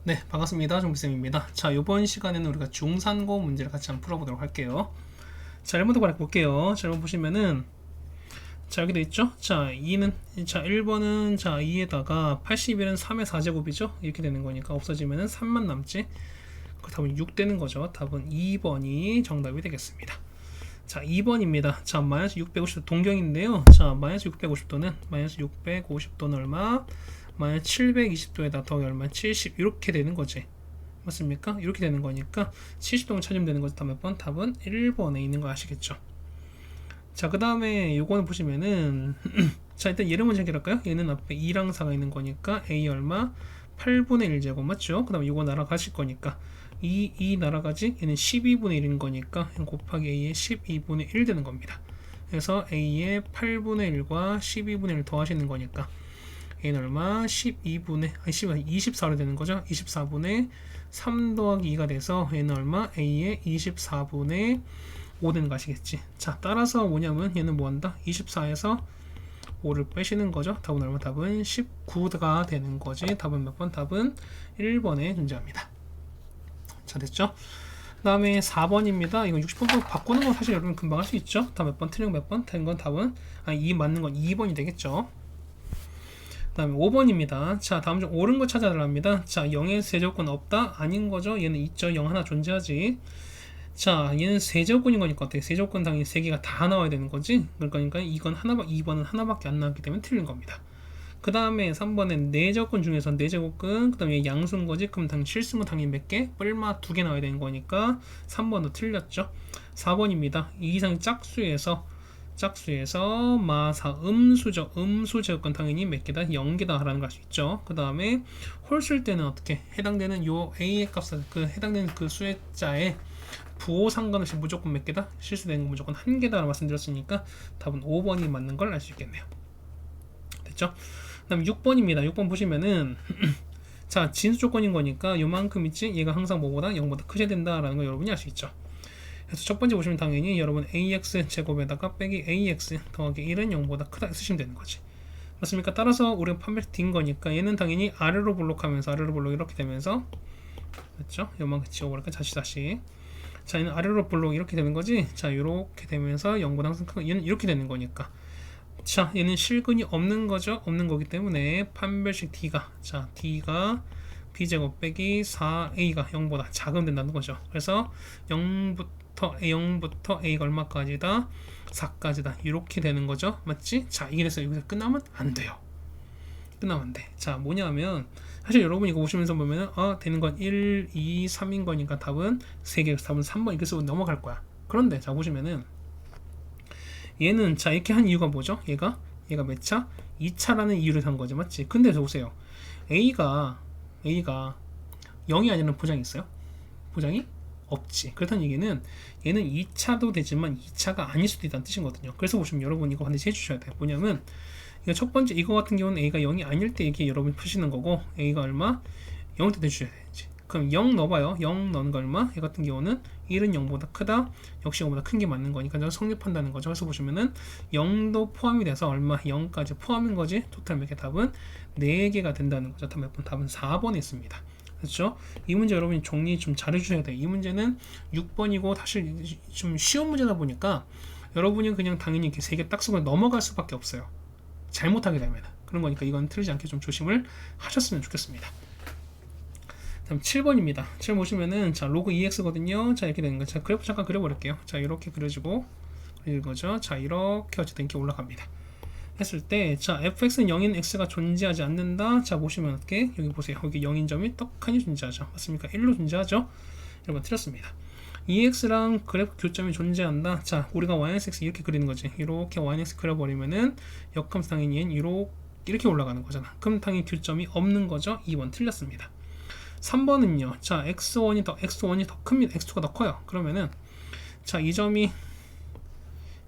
네, 반갑습니다. 정비쌤입니다. 자, 이번 시간에는 우리가 중산고 문제를 같이 한번 풀어보도록 할게요. 자, 1번부터 볼게요. 자, 1번 보시면은, 자, 여기 돼 있죠? 자, 2는, 자, 1번은, 자, 2에다가 81은 3의 4제곱이죠? 이렇게 되는 거니까 없어지면은 3만 남지? 그 답은 6 되는 거죠. 답은 2번이 정답이 되겠습니다. 자, 2번입니다. 자, 마이너스 650도 동경인데요. 자, 마이너스 650도는, 마이너스 650도는 얼마? 마이너스 720도에다 더하기 얼마? 70 이렇게 되는 거지. 맞습니까? 이렇게 되는 거니까 70도를 찾으면 되는 거죠. 다음 몇 번? 답은 1번에 있는 거 아시겠죠? 자, 그 다음에 요거는 보시면은 자, 일단 얘를 먼저 해결할까요? 얘는 앞에 2랑 4가 있는 거니까 A 얼마? 8분의 1제곱 맞죠? 그 다음에 요거 날아가실 거니까 2 날아가지? 얘는 12분의 1인 거니까 곱하기 A의 12분의 1 되는 겁니다. 그래서 A의 8분의 1과 12분의 1 더하시는 거니까 얘는 얼마? 12분의 24로 되는 거죠. 24분의 3 더하기 2가 돼서 얘는 얼마? A의 24분의 5 되는 거 아시겠지? 자, 따라서 뭐냐면 얘는 뭐한다? 24에서 5를 빼시는 거죠. 답은 얼마? 답은 19가 되는 거지. 답은 몇 번? 답은 1번에 존재합니다. 자, 됐죠? 그 다음에 4번입니다. 이건 60번 바꾸는 건 사실 여러분 금방 할 수 있죠? 다 몇 번 틀린 거 몇 번? 된 건 답은 이 맞는 건 2번이 되겠죠. 그 다음에 5번입니다. 자, 다음 중 옳은 거 찾아달랍니다. 자, 0의 세제곱권 없다? 아닌 거죠. 얘는 있죠. 0 하나 존재하지. 자, 얘는 세제곱권인 거니까 어떻게? 세제곱권 당연히 3개가 다 나와야 되는 거지. 그러니까 이건 하나, 2번은 하나밖에 안 나왔기 때문에 틀린 겁니다. 그 다음에 3번엔 4제곱권 중에서 4제곱권, 그 다음에 양수인 거지. 그럼 당연히 실수면 당연히 몇 개? 뿔마 2개 나와야 되는 거니까 3번도 틀렸죠. 4번입니다. 이 이상의 짝수에서 마사 음수죠. 음수 제곱권 당연히 몇 개다? 0개다 라는 걸 알 수 있죠. 그 다음에 홀수일 때는 어떻게? 해당되는 요 A의 값은 그 해당되는 그 수액자에 부호 상관없이 무조건 몇 개다? 실수되는 건 무조건 한 개다 라고 말씀드렸으니까 답은 5번이 맞는 걸 알 수 있겠네요. 됐죠? 그 다음 6번입니다. 6번 보시면은 자, 진수 조건인 거니까 요만큼 있지? 얘가 항상 뭐보다 0보다 크셔야 된다라는 거 여러분이 알 수 있죠. 그래서 첫 번째 보시면 당연히 여러분 ax 제곱에다가 빼기 ax 더하기 1은 0보다 크다 쓰시면 되는 거지. 맞습니까? 따라서 우리가 판별식 딘 거니까 얘는 당연히 아래로 볼록하면서 아래로 볼록 이렇게 되면서 됐죠? 요만큼 지워버릴까? 다시 자, 얘는 아래로 볼록 이렇게 되는 거지. 자, 이렇게 되면서 0보다 항상 크고 얘는 이렇게 되는 거니까 자, 얘는 실근이 없는 거죠. 없는 거기 때문에 판별식 D가 자, D가 B제곱 빼기 4A가 0보다 작으면 된다는 거죠. 그래서 0부터 A가 얼마까지다? 4까지다. 이렇게 되는 거죠. 맞지? 자, 이래서 여기서 끝나면 안 돼요. 끝나면 안 돼. 자, 뭐냐면 사실 여러분 이거 보시면서 보면은 되는 건 1, 2, 3인 거니까 답은 3개, 답은 3번 이렇게 쓰고 넘어갈 거야. 그런데 자, 보시면은 얘는 자 이렇게 한 이유가 뭐죠? 얘가 몇 차? 2차라는 이유를 한 거죠. 맞지? 근데 보세요. A가 0이 아니라는 보장이 있어요? 보장이 없지. 그렇다는 얘기는 얘는 2차도 되지만 2차가 아닐 수도 있다는 뜻이거든요. 그래서 보시면 여러분 이거 반드시 해주셔야 돼요. 뭐냐면 이거 첫 번째 이거 같은 경우는 A가 0이 아닐 때 이렇게 여러분이 푸시는 거고 A가 얼마? 0일 때 내주셔야 되지. 그럼 0 넣어봐요. 0 넣는 거 얼마? 얘 같은 경우는 1은 0보다 크다. 역시 0보다 큰 게 맞는 거니까 성립한다는 거죠. 그래서 보시면은 0도 포함이 돼서 얼마? 0까지 포함인 거지. 토탈 몇 개? 답은 4개가 된다는 거죠. 답은 4번에 있습니다. 그렇죠? 이 문제 여러분이 정리 좀 잘 해주셔야 돼요. 이 문제는 6번이고 사실 좀 쉬운 문제다 보니까 여러분이 그냥 당연히 이렇게 3개 딱 쓰고 넘어갈 수밖에 없어요. 잘못하게 되면 그런 거니까 이건 틀리지 않게 좀 조심을 하셨으면 좋겠습니다. 다음 7번입니다. 7번 보시면은 자 로그 2x거든요. 자 이렇게 되는 거. 자 그래프 잠깐 그려버릴게요. 자 이렇게 그려지고 이거죠. 자 이렇게 어쨌든 이렇게 올라갑니다. 했을 때 자 fx는 0인 x가 존재하지 않는다. 자 보시면 어떻게 여기 보세요. 여기 0인 점이 떡하니 존재하죠. 맞습니까? 1로 존재하죠. 여러분 틀렸습니다. 2x랑 그래프 교점이 존재한다. 자 우리가 y-x 이렇게 그리는 거지. 이렇게 y-x 그려버리면은 역함수 당연히 이렇게 올라가는 거잖아. 그럼 당연히 교점이 없는 거죠. 2번 틀렸습니다. 3번은요. 자 x1이 더 큽니다. x2가 더 커요. 그러면은 자 이 점이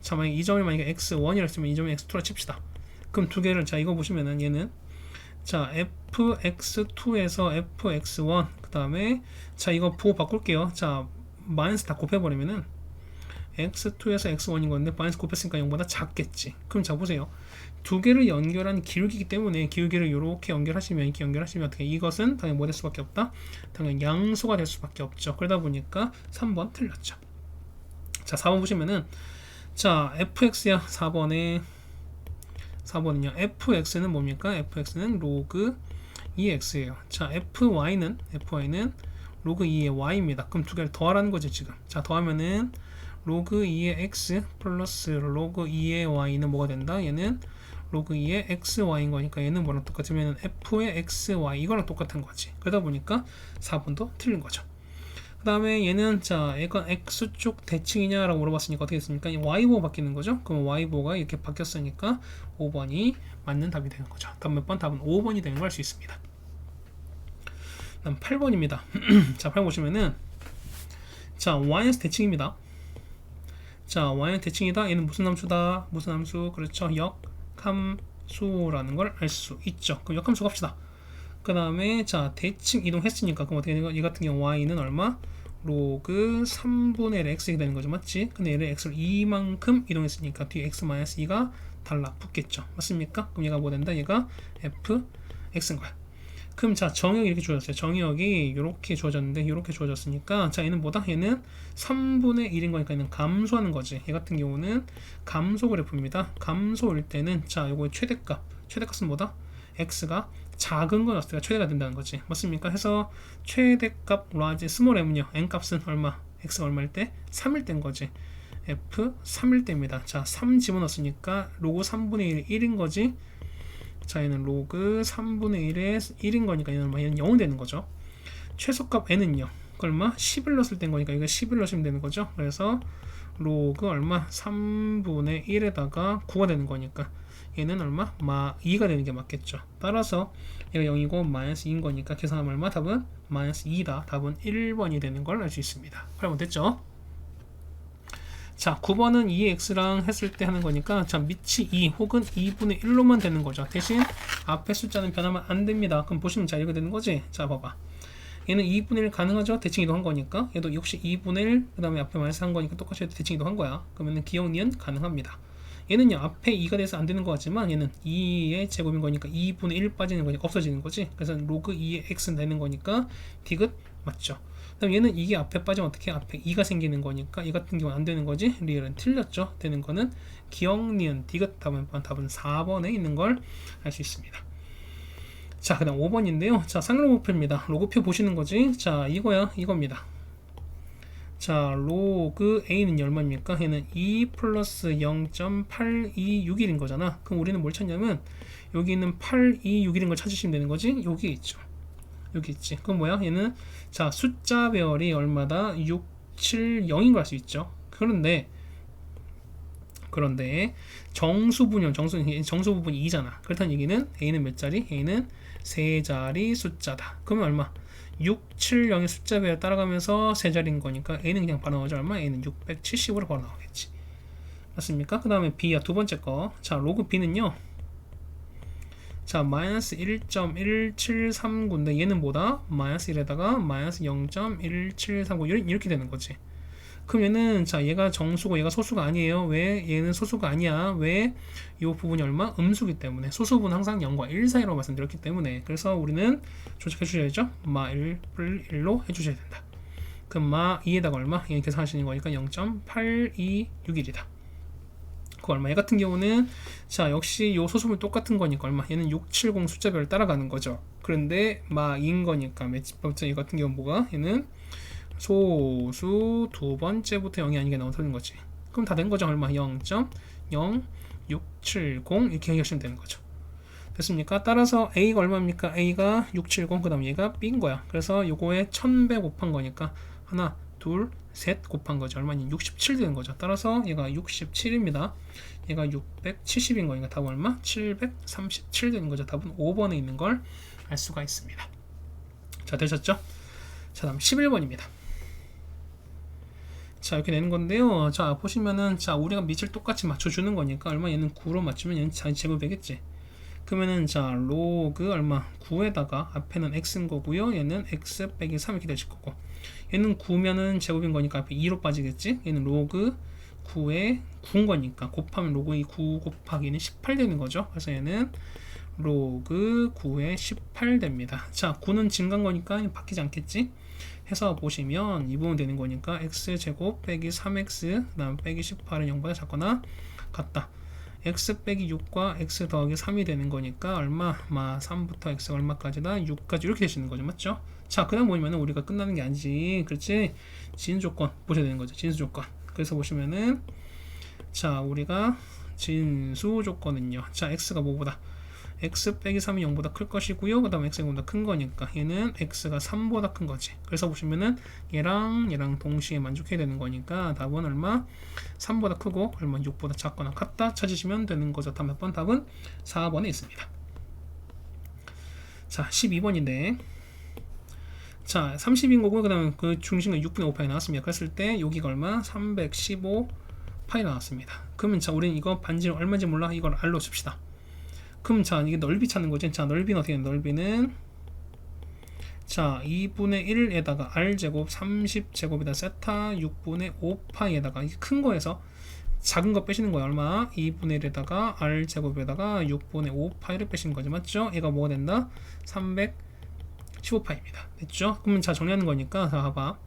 자 만약 이 점이 만약에 x1이라 했으면 이 점이 x2라 칩시다. 그럼 두 개를 자 이거 보시면은 얘는 자 fx2에서 fx1 그 다음에 자 이거 부호 바꿀게요. 자 마이너스 다 곱해버리면은 x2에서 x1인 건데 마이너스 곱했으니까 0보다 작겠지. 그럼 자 보세요. 두 개를 연결한 기울기이기 때문에 기울기를 이렇게 연결하시면 이렇게 연결하시면 어떻게 이것은 당연히 뭐 될 수밖에 없다? 당연히 양수가 될 수밖에 없죠. 그러다 보니까 3번 틀렸죠. 자 4번 보시면은 자 fx야 4번은요 fx는 뭡니까? fx는 로그 2x예요. 자 fy는 로그 2의 y입니다. 그럼 두 개를 더하라는 거죠 지금. 자 더하면은 로그 2의 x 플러스 로그 2의 y는 뭐가 된다? 얘는 로그 2의 xy인 거니까 얘는 뭐랑 똑같으면 f의 xy 이거랑 똑같은 거지. 그러다 보니까 4번도 틀린 거죠. 그 다음에 얘는 자 이건 x축 대칭이냐 라고 물어봤으니까 어떻게 됐습니까? y보가 바뀌는 거죠. 그럼 y보가 이렇게 바뀌었으니까 5번이 맞는 답이 되는 거죠. 다음 몇 번? 답은 5번이 되는 걸 알 수 있습니다. 다음 8번입니다. 자 8번 보시면은 자 y는 대칭입니다. 자 y는 대칭이다. 얘는 무슨 함수다? 무슨 함수? 그렇죠. 역함수라는 걸 알 수 있죠. 그럼 역함수 갑시다. 그 다음에 자 대칭 이동했으니까 그럼 어떻게 되는 거? 이 같은 경우 y는 얼마? 로그 3분의 1 x가 되는 거죠. 맞지? 근데 얘를 x를 2만큼 이동했으니까 뒤에 x-2가 달라붙겠죠. 맞습니까? 그럼 얘가 뭐 된다? 얘가 fx인 거야. 그럼 자 정의역이 이렇게 주어졌어요. 정의역이 이렇게 주어졌는데 이렇게 주어졌으니까 자 얘는 뭐다? 얘는 3분의 1인 거니까 얘는 감소하는 거지. 얘 같은 경우는 감소 그래프입니다. 감소일 때는 자 요거의 최대값은 뭐다? x가 작은 거였을 때가 최대가 된다는 거지. 맞습니까? 해서 최대값 라지 스몰 m은요. n값은 얼마? x가 얼마일 때? 3일 때인 거지. f 3일 때입니다. 자 3 집어넣었으니까 로그 3분의 1이 1인 거지. 자 얘는 로그 3분의 1에 1인 거니까 얘는 0이 되는 거죠. 최소값 n은요. 그 얼마? 10을 넣었을 때인 거니까 이거 10을 넣으시면 되는 거죠. 그래서 로그 얼마? 3분의 1에다가 9가 되는 거니까 얘는 얼마? 2가 되는 게 맞겠죠. 따라서 얘가 0이고 마이너스 2인 거니까 계산하면 얼마? 답은 마이너스 2다. 답은 1번이 되는 걸 알 수 있습니다. 그러면 됐죠? 자 9번은 2x랑 했을 때 하는 거니까 자 밑이 2 혹은 2분의 1로만 되는 거죠. 대신 앞에 숫자는 변하면 안 됩니다. 그럼 보시면 자 이렇게 되는 거지. 자 봐봐. 얘는 2분의 1 가능하죠? 대칭 이동한 거니까 얘도 역시 2분의 1 그 다음에 앞에 마이너스 한 거니까 똑같이 대칭 이동한 거야. 그러면 기억 니은 가능합니다. 얘는요 앞에 2가 돼서 안 되는 것 같지만 얘는 2의 제곱인 거니까 2분의 1 빠지는 거니까 없어지는 거지. 그래서 로그 2의 x는 되는 거니까 디귿 맞죠. 그다음 얘는 이게 앞에 빠지면 어떻게 앞에 2가 생기는 거니까 이 같은 경우는 안 되는 거지. 리얼은 틀렸죠. 되는 거는 기억 니은 디귿 답은 4번에 있는 걸 알 수 있습니다. 자 그 다음 5번인데요. 자 상로그표입니다. 로그표 보시는 거지. 자 이겁니다. 자 로그 a는 얼마입니까? 얘는 2 플러스 0.8261인 거잖아. 그럼 우리는 뭘 찾냐면 여기 있는 8261인 걸 찾으시면 되는 거지. 여기 있죠. 여기 있지. 그럼 뭐야? 얘는 자 숫자별이 얼마다? 6, 7, 0인 걸 알 수 있죠. 그런데 정수부분 2잖아. 그렇다는 얘기는 a는 몇 자리? a는 3자리 숫자다. 그러면 얼마? 6, 7, 0의 숫자별에 따라가면서 3자리인 거니까 a는 그냥 바로 나오죠. 얼마? a는 670으로 바로 나오겠지. 맞습니까? 그 다음에 b야 두 번째 거. 자 로그 b는요. 자 마이너스 1.1739인데 얘는 뭐다? 마이너스 1에다가 마이너스 0.1739 이렇게 되는 거지. 그럼 얘는 자 얘가 정수고 얘가 소수가 아니에요. 왜? 얘는 소수가 아니야. 왜? 이 부분이 얼마? 음수기 때문에. 소수분은 항상 0과 1 사이로 말씀드렸기 때문에. 그래서 우리는 조직해 주셔야죠. 마 1을 1로 해주셔야 된다. 그럼 마 2에다가 얼마? 얘는 계산하시는 거니까 0.8261이다. 그 얼마? 얘 같은 경우는 자 역시 요 소수분 똑같은 거니까 얼마? 얘는 670 숫자별을 따라가는 거죠. 그런데 마 2인 거니까 매집법자 얘 같은 경우는 뭐가? 얘는 소수 두 번째부터 0이 아니게 나오는 거지. 그럼 다 된 거죠. 얼마? 0.0670 이렇게 하시면 되는 거죠. 됐습니까? 따라서 a가 얼마입니까? a가 670 그 다음 얘가 b인 거야. 그래서 요거에 1100 곱한 거니까 하나 둘 셋 곱한 거죠. 얼마니? 67 되는 거죠. 따라서 얘가 67입니다. 얘가 670인 거니까 답은 얼마? 737 되는 거죠. 답은 5번에 있는 걸 알 수가 있습니다. 자 되셨죠? 자 다음 11번입니다. 자 이렇게 되는 건데요. 자 보시면은 자 우리가 밑을 똑같이 맞춰주는 거니까 얼마? 얘는 9로 맞추면 얘는 제곱되겠지. 그러면은 자 로그 얼마? 9에다가 앞에는 x인 거고요. 얘는 x 빼기 3 이렇게 되실 거고 얘는 9면은 제곱인 거니까 앞에 2로 빠지겠지. 얘는 로그 9에 9인 거니까 곱하면 로그 9 곱하기는 18 되는 거죠. 그래서 얘는 로그 9에 18 됩니다. 자, 9는 증가한 거니까 바뀌지 않겠지? 해서 보시면 이 부분 되는 거니까 x제곱 빼기 3x 그 다음 빼기 18은 0보다 작거나 같다. x 빼기 6과 x 더하기 3이 되는 거니까 얼마? 3부터 x가 얼마까지다? 6까지 이렇게 되시는 거죠. 맞죠? 자, 그 다음 보면은 우리가 끝나는 게 아니지. 그렇지? 진수조건 보셔야 되는 거죠. 진수조건. 그래서 보시면은 자, 우리가 진수조건은요. 자, x가 뭐보다? x 빼기 3이 0보다 클 것이고요. 그 다음 x가 0보다 큰 거니까 얘는 x가 3보다 큰 거지. 그래서 보시면은 얘랑 동시에 만족해야 되는 거니까 답은 얼마? 3보다 크고 얼마? 6보다 작거나 같다 찾으시면 되는 거죠. 답 몇 번? 답은 4번에 있습니다. 자, 12번인데 자, 30인 거고 그 다음에 그 중심은 6분의 5파이 나왔습니다. 그랬을 때 여기가 얼마? 315파이 나왔습니다. 그러면 자, 우리는 이거 반지름 얼마인지 몰라? 이걸 R로 씁시다. 그럼 자, 이게 넓이 찾는 거지. 자, 넓이는 어떻게 되는 넓이는 자, 2분의 1에다가 r제곱 30제곱에다 세타 6분의 5파이에다가 이게 큰 거에서 작은 거 빼시는 거야. 얼마? 2분의 1에다가 r제곱에다가 6분의 5파이를 빼시는 거죠. 맞죠? 얘가 뭐가 된다? 315파이입니다. 됐죠? 그러면 자, 정리하는 거니까 자, 봐봐.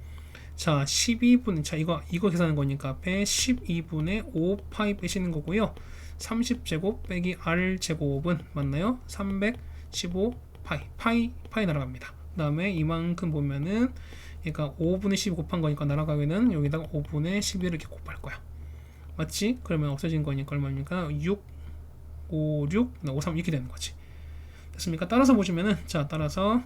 자, 12분 자, 이거 계산하는 거니까 앞에 12분의 5파이 빼시는 거고요. 30제곱 빼기 r제곱은 맞나요? 315파이 파이 날아갑니다. 그 다음에 이만큼 보면은 얘가 5분의 12 곱한 거니까 날아가면은 여기다가 5분의 11을 이렇게 곱할 거야. 맞지? 그러면 없어진 거니까 얼마입니까? 6, 5, 6, 5, 3 이렇게 되는 거지. 됐습니까? 따라서 보시면은 자, 따라서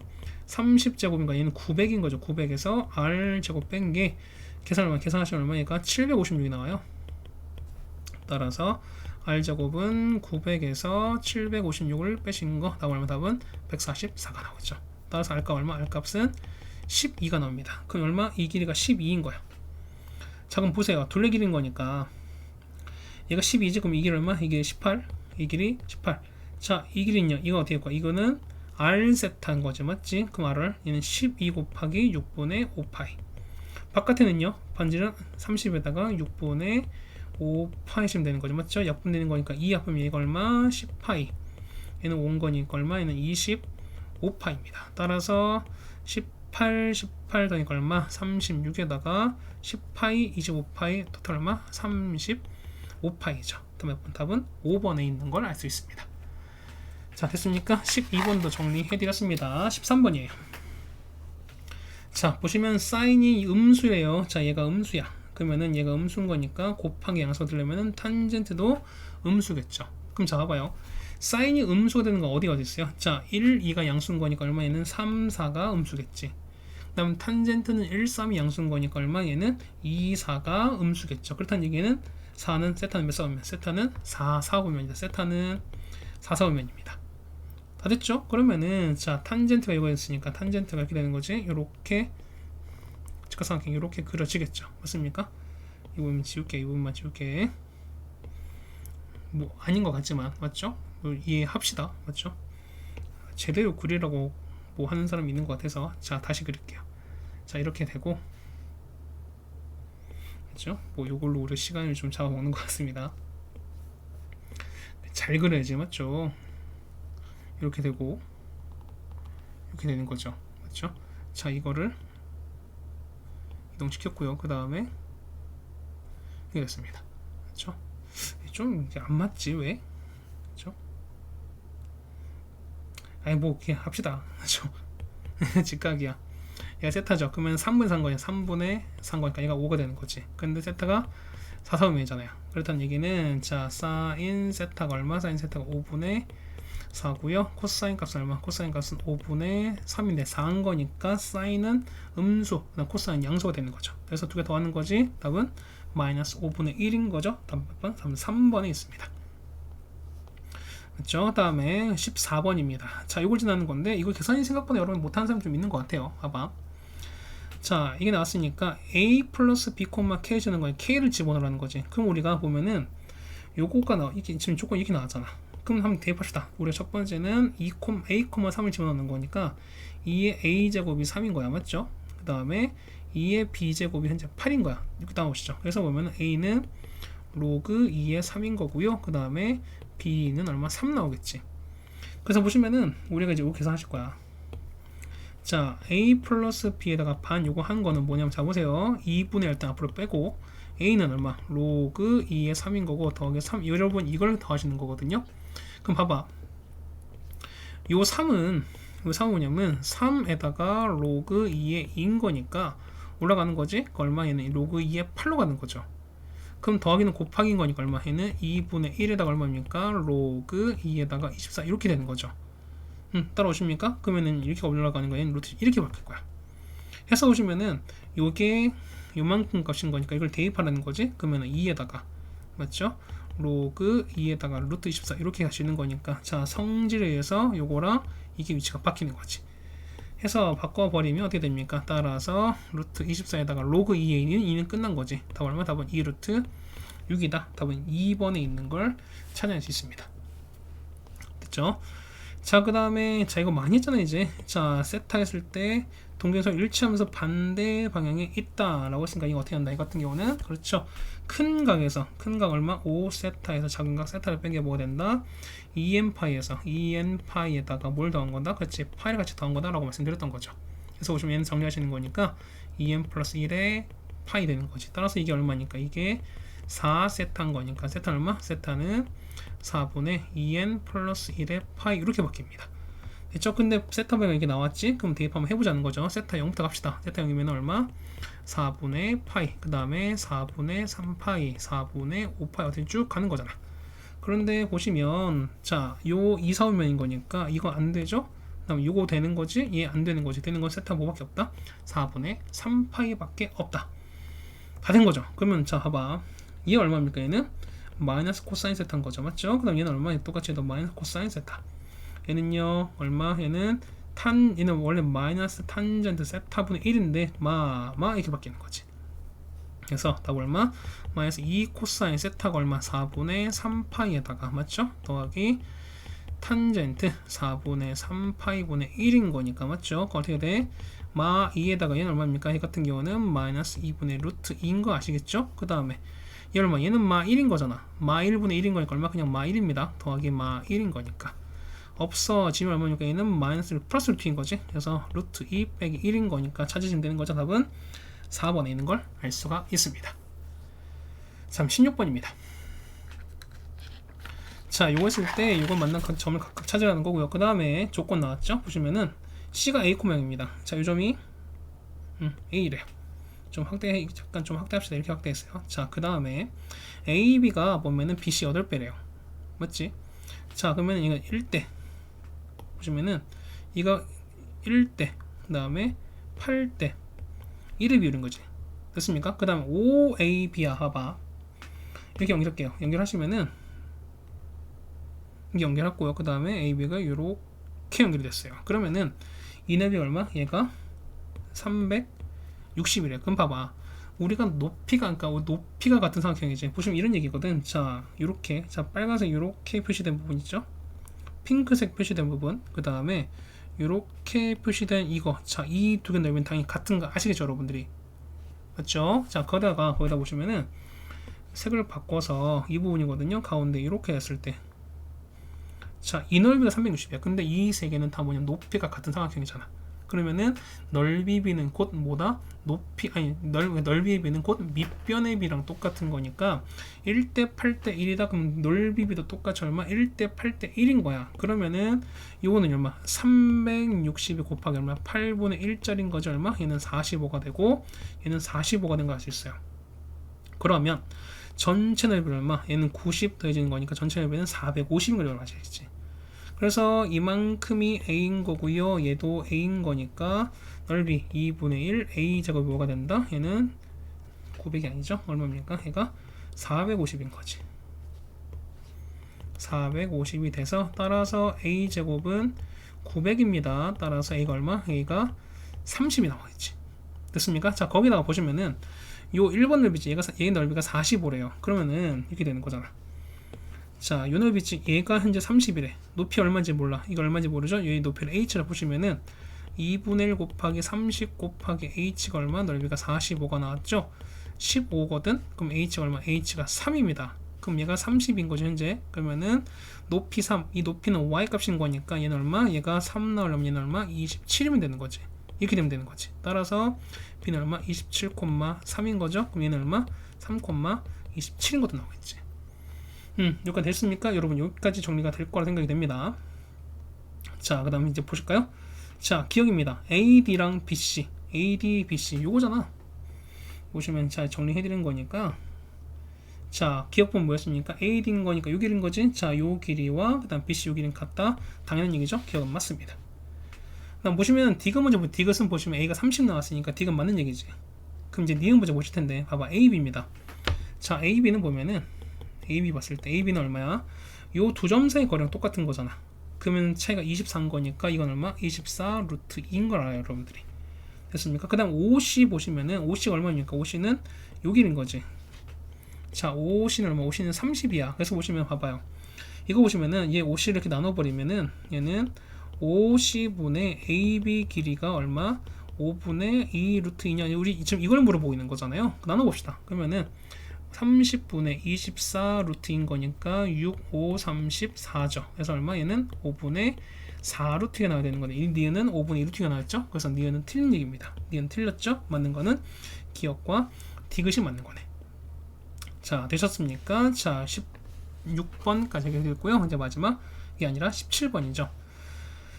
30제곱인가 얘는 900인 거죠. 900에서 r제곱 뺀 게 계산하시면 얼마니까 756이 나와요. 따라서 r제곱은 900에서 756을 빼신 거 나오면 답은 144가 나오죠. 따라서 r값 얼마? r값은 12가 나옵니다. 그럼 얼마? 이 길이가 12인 거야. 자, 그럼 보세요. 둘레 길이인 거니까 얘가 12지. 그럼 이 길이 얼마? 이게 18. 이 길이 18. 자, 이 길이는요. 이거 어떻게 할까? 이거는 r 세타인 거지. 맞지? 그럼 r을 얘는 12 곱하기 6분의 5파이. 바깥에는요. 반지름 30에다가 6분의 5파이시면 되는 거죠. 맞죠? 약분되는 거니까 2 약분이면 얘가 얼마? 10파이. 얘는 5인 거니까 얼마? 얘는 25파이입니다. 따라서 18 더니까 얼마? 36에다가 10파이, 25파이, 토탈 얼마? 35파이죠. 답은 5번에 있는 걸 알 수 있습니다. 자, 됐습니까? 12번도 정리해드렸습니다. 13번이에요. 자, 보시면 사인이 음수예요. 자, 얘가 음수야. 그러면은 얘가 음수인 거니까 곱하기 양수가 되려면은 탄젠트도 음수겠죠. 그럼 자, 봐봐요. 사인이 음수가 되는 거 어디 있어요? 자, 1, 2가 양수인 거니까 얼마? 얘는 3, 4가 음수겠지. 그 다음 탄젠트는 1, 3이 양수인 거니까 얼마? 얘는 2, 4가 음수겠죠. 그렇다는 얘기는 4는 세타는 몇 사분면? 세타는 4, 4분면이다. 세타는 4, 4분면입니다. 다 됐죠? 그러면은 자, 탄젠트가 이거였으니까 탄젠트가 이렇게 되는 거지. 요렇게 직각삼각형 이렇게 그려지겠죠. 맞습니까? 이 부분 지울게. 이 부분만 지울게. 뭐 아닌 것 같지만 맞죠? 뭐 이해합시다. 맞죠? 제대로 그리라고 뭐 하는 사람이 있는 것 같아서 자, 다시 그릴게요. 자, 이렇게 되고 그렇죠? 뭐 요걸로 우리 시간을 좀 잡아먹는 것 같습니다. 잘 그려야지. 맞죠? 이렇게 되고 이렇게 되는 거죠. 맞죠? 자, 이거를 이동시켰고요. 그 다음에 이게 됐습니다. 그렇죠? 좀 안 맞지 왜? 그렇죠? 아니 뭐 그냥 합시다. 그렇죠? 직각이야. 얘가 세타죠. 그러면 3분의 3거냐? 3분의 3거니까 얘가 5가 되는 거지. 근데 세타가 4사분면이잖아요. 그렇다는 얘기는 자, 사인 세타가 얼마? 사인 세타가 5분의 4고요. 코사인 값은 얼마? 코사인 값은 5분의 3인데 4한 거니까 사인은 음수, 코사인 양수가 되는 거죠. 그래서 두 개 더하는 거지. 답은 마이너스 5분의 1인 거죠. 답은 몇 번? 답은 3번에 있습니다. 그렇죠? 다음에 14번입니다. 자, 이걸 지나는 건데 이거 계산이 생각보다 여러분 못하는 사람 좀 있는 것 같아요. 봐봐. 자, 이게 나왔으니까 a 플러스 b, k 주는 거에 k를 집어넣으라는 거지. 그럼 우리가 보면은 요거가 이게 지금 조건 이렇게 나왔잖아. 그럼 한번 대입합시다. 우리가 첫 번째는 a, 3을 집어넣는 거니까 2의 a제곱이 3인 거야. 맞죠? 그 다음에 2의 b제곱이 현재 8인 거야. 이렇게 나오시죠. 그래서 보면은 a는 로그 2의 3인 거고요. 그 다음에 b는 얼마? 3 나오겠지. 그래서 보시면은 우리가 이제 이거 계산하실 거야. 자, a 플러스 b에다가 반 요거 한 거는 뭐냐면, 자 보세요. 2분의 1 일단 앞으로 빼고 a는 얼마? 로그 2의 3인 거고 더하기 3. 여러분 이걸 더하시는 거거든요. 그럼 봐봐. 요 3은 뭐냐면 3에다가 로그 2의 2인 거니까 올라가는 거지? 그 얼마? 얘는 로그 2의 8로 가는 거죠. 그럼 더하기는 곱하기인 거니까 얼마? 얘는 2분의 1에다가 얼마입니까? 로그 2에다가 24 이렇게 되는 거죠. 따라오십니까? 그러면은 이렇게 올라가는 거는 루트 이렇게 바뀔 거야. 해서 보시면은 요게 요만큼 값인 거니까 이걸 대입하라는 거지. 그러면은 2에다가 맞죠? 로그 2에다가 루트 24 이렇게 가시는 거니까, 자 성질에 의해서 요거랑 이게 위치가 바뀌는 거지. 해서 바꿔버리면 어떻게 됩니까? 따라서 루트 24에다가 로그 2에 있는 2는 끝난 거지. 답 얼마? 답은 2 루트 6이다. 답은 2번에 있는 걸 찾아낼 수 있습니다. 됐죠? 자, 그 다음에 자 이거 많이 했잖아요. 이제 자 세타 했을 때 동경에서 일치하면서 반대 방향에 있다 라고 했으니까 이거 어떻게 한다? 이 같은 경우는 그렇죠, 큰 각에서 큰 각 얼마? 5세타에서 작은 각 세타를 뺀 게 뭐가 된다? 2n파이에서 2n파이에다가 뭘 더한 거다? 그렇지, 파이를 같이 더한 거다 라고 말씀드렸던 거죠. 그래서 보시면 얘는 정리하시는 거니까 2n 플러스 1의 파이 되는 거지. 따라서 이게 얼마니까? 이게 4세타인 거니까 세타 얼마? 세타는 4분의 2n 플러스 1의 파이 이렇게 바뀝니다. 됐죠? 근데 세타 방향 이게 나왔지? 그럼 대입 한번 해보자는 거죠. 세타 0부터 갑시다. 세타 0이면 얼마? 4분의 파이, 그 다음에 4분의 3파이, 4분의 5파이 어떻게 쭉 가는 거잖아. 그런데 보시면 자, 요 2, 4, 5면인 거니까 이거 안 되죠? 그 다음 요거 되는 거지? 얘 안 되는 거지. 되는 건 세타 뭐밖에 없다? 4분의 3파이 밖에 없다. 다 된 거죠. 그러면 자 봐봐. 얘 얼마입니까? 얘는 마이너스 코사인 세타인 거죠. 맞죠? 그 다음 얘는 얼마? 똑같이 더 마이너스 코사인 세타. 얘는요 얼마? 얘는 얘는 원래 마이너스 탄젠트 세타분의 1인데 이렇게 바뀌는 거지. 그래서 답 얼마? 마이너스 2 코사인 세타가 얼마? 4분의 3파이에다가 맞죠? 더하기 탄젠트 4분의 3파이분의 1인 거니까 맞죠? 어떻게 돼? 마 2에다가 얘는 얼마입니까? 얘 같은 경우는 마이너스 2분의 루트 2인 거 아시겠죠? 그 다음에 얘 얼마? 얘는 마 1인 거잖아. 마 1분의 1인 거니까 얼마? 그냥 마 1입니다. 더하기 마 1인 거니까 없어지면 얼마니까? 얘는 마이너스 플러스 루트인 거지. 그래서 루트 2 빼기 1인 거니까 찾으시면 되는 거죠. 답은 4번에 있는 걸 알 수가 있습니다. 16번입니다. 자, 요거 했을 때 요거 만난 점을 각각 찾으라는 거고요. 그 다음에 조건 나왔죠? 보시면은 C가 A, X형입니다. 자, 요 점이 A래요. 잠깐 좀 확대합시다. 이렇게 확대했어요. 자, 그 다음에 A, B가 보면은 BC 8배래요. 맞지? 자, 그러면 이거 1대 보시면은 이거 1대 그 다음에 8대 1을 비우는 거지. 됐습니까? 그 다음 5AB야 봐봐. 이렇게 연결할게요. 연결하시면은 이게 연결했고요. 그 다음에 AB가 이렇게 연결이 됐어요. 그러면은 이 납이 얼마? 얘가 360이래. 그럼 봐봐. 우리가 높이가 같은 삼각형이지. 보시면 이런 얘기거든. 자, 요렇게. 자, 빨간색 요렇게 표시된 부분 있죠? 핑크색 표시된 부분. 그 다음에 요렇게 표시된 이거. 자, 이 두 개 넓이는 당연히 같은 거 아시겠죠, 여러분들이? 맞죠? 자, 거기다 보시면은 색을 바꿔서 이 부분이거든요. 가운데 이렇게 했을 때. 자, 이 넓이가 360이야. 근데 이 세 개는 다 뭐냐면 높이가 같은 삼각형이잖아. 그러면은 넓이 비는 곧 뭐다? 넓이의 비는 곧 밑변의 비랑 똑같은 거니까 1대 8대 1이다. 그럼 넓이 비도 똑같이 얼마? 1대 8대 1인 거야. 그러면은 이거는 얼마? 360이 곱하기 얼마? 8분의 1짜리인 거죠. 얼마? 얘는 45가 되고 얘는 45가 된 거 알 수 있어요. 그러면 전체 넓이는 얼마? 얘는 90 더해지는 거니까 전체 넓이는 450인 걸 아시겠지? 그래서 이만큼이 A인 거고요. 얘도 A인 거니까 넓이 2분의 1 A 제곱이 뭐가 된다? 얘는 900이 아니죠? 얼마입니까? 얘가 450인 거지. 450이 돼서 따라서 A 제곱은 900입니다. 따라서 A가 얼마? A가 30이 나와있지. 됐습니까? 자, 거기다가 보시면은 요 1번 넓이지. 얘 넓이가 45래요. 그러면은 이렇게 되는 거잖아. 자, 요 넓이지. 얘가 현재 30이래. 높이 얼마인지 몰라. 이거 얼마인지 모르죠? 여기 높이를 h라 보시면은 2분의 1 곱하기 30 곱하기 h가 얼마? 넓이가 45가 나왔죠? 15거든? 그럼 h가 얼마? h가 3입니다. 그럼 얘가 30인 거죠, 현재. 그러면은 높이 3, 이 높이는 y 값인 거니까 얘는 얼마? 얘가 3 나오려면 얘는 얼마? 27이면 되는 거지. 이렇게 되면 되는 거지. 따라서 b는 얼마? 27,3인 거죠. 그럼 얘는 얼마? 3,27인 것도 나오겠지. 여기까지 됐습니까? 여러분 여기까지 정리가 될 거라 생각이 됩니다. 자, 그 다음에 이제 보실까요? 자, 기억입니다. AD랑 BC, AD, BC 요거잖아. 보시면 잘 정리해드리는 거니까. 자, 기억본 뭐였습니까? AD인 거니까 요 길인 거지. 자, 요 길이와 그 다음 BC 요 길이는 같다. 당연한 얘기죠. 기억은 맞습니다. 그다음 보시면 디귿 먼저 디귿은 보시면 A가 30 나왔으니까 디귿 맞는 얘기지. 그럼 이제 니은 먼저 보실 텐데 봐봐, AB입니다. 자, AB는 보면은 AB 봤을 때 AB는 얼마야? 요 두 점 사이 거리랑 똑같은 거잖아. 그러면 차이가 24인 거니까 이건 얼마? 24 루트 2인 걸 알아요, 여러분들이. 됐습니까? 그 다음 OC 보시면은 OC가 얼마입니까? OC는 요 길인 거지. 자, OC는 얼마? OC는 30이야. 그래서 보시면 봐봐요. 이거 보시면은 얘 OC를 이렇게 나눠버리면은 얘는 50분의 AB 길이가 얼마? 5분의 2 루트 2냐? 우리 지금 이걸 물어보고 있는 거잖아요. 나눠봅시다. 그러면은 30분의 24 루트인 거니까 6, 5, 34죠. 그래서 얼마? 얘는 5분의 4 루트가 나와야 되는 거네. 이 니은은 5분의 2 루트가 나왔죠. 그래서 니은은 틀린 얘기입니다. 니은 틀렸죠? 맞는 거는 기억과 디귿이 맞는 거네. 자, 되셨습니까? 자, 16번까지 해결됐고요. 이제 마지막이 아니라 17번이죠.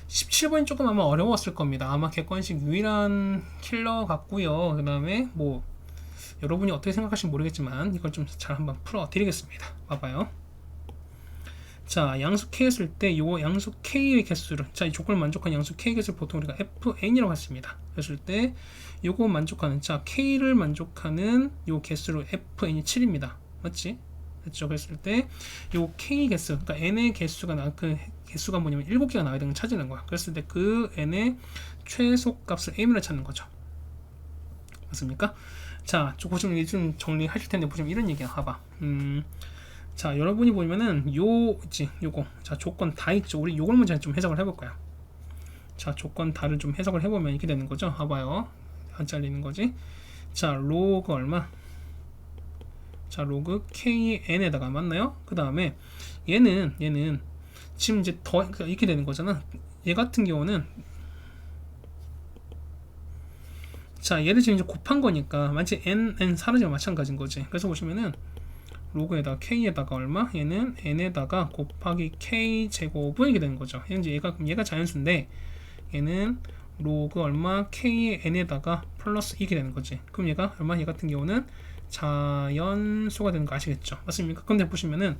17번이 조금 아마 어려웠을 겁니다. 아마 객관식 유일한 킬러 같고요. 그 다음에 뭐 여러분이 어떻게 생각하실지 모르겠지만 이걸 좀 잘 한번 풀어 드리겠습니다. 봐봐요. 자, 양수 k 했을 때 요 양수 k의 개수를, 자, 이 조건을 만족한 양수 k 개수를 보통 우리가 fn이라고 했습니다. 그랬을 때 요거 만족하는, 자, k를 만족하는 요 개수로 fn이 7입니다. 맞지? 됐죠? 그랬을 때 요 k 개수, 그러니까 n의 개수가 그 개수가 뭐냐면 7개가 나와야 되는 걸 찾는 거야. 그랬을 때 그 n의 최소값을 m이라 찾는 거죠. 맞습니까? 자, 보시면 좀 정리하실 텐데 보시면 이런 얘기야. 봐봐. 자, 여러분이 보면은 요거, 자, 조건 다 있죠. 우리 요걸 먼저 좀 해석을 해볼 거야. 자, 조건 다를 좀 해석을 해보면 이렇게 되는 거죠. 봐봐요. 안 잘리는 거지. 자, 로그 얼마? 자, 로그 kn에다가 맞나요? 그 다음에 얘는 지금 이제 더 이렇게 되는 거잖아. 얘 같은 경우는, 자, 얘를 지금 이제 곱한 거니까 마치 n 사라지면 마찬가지인 거지. 그래서 보시면은 로그에다가 k에다가 얼마? 얘는 n에다가 곱하기 k 제곱은 이렇게 되는 거죠. 현재 얘가 자연수인데 얘는 로그 얼마? k n에다가 플러스 이렇게 되는 거지. 그럼 얘가 얼마? 얘 같은 경우는 자연수가 되는 거 아시겠죠? 맞습니까? 근데 보시면은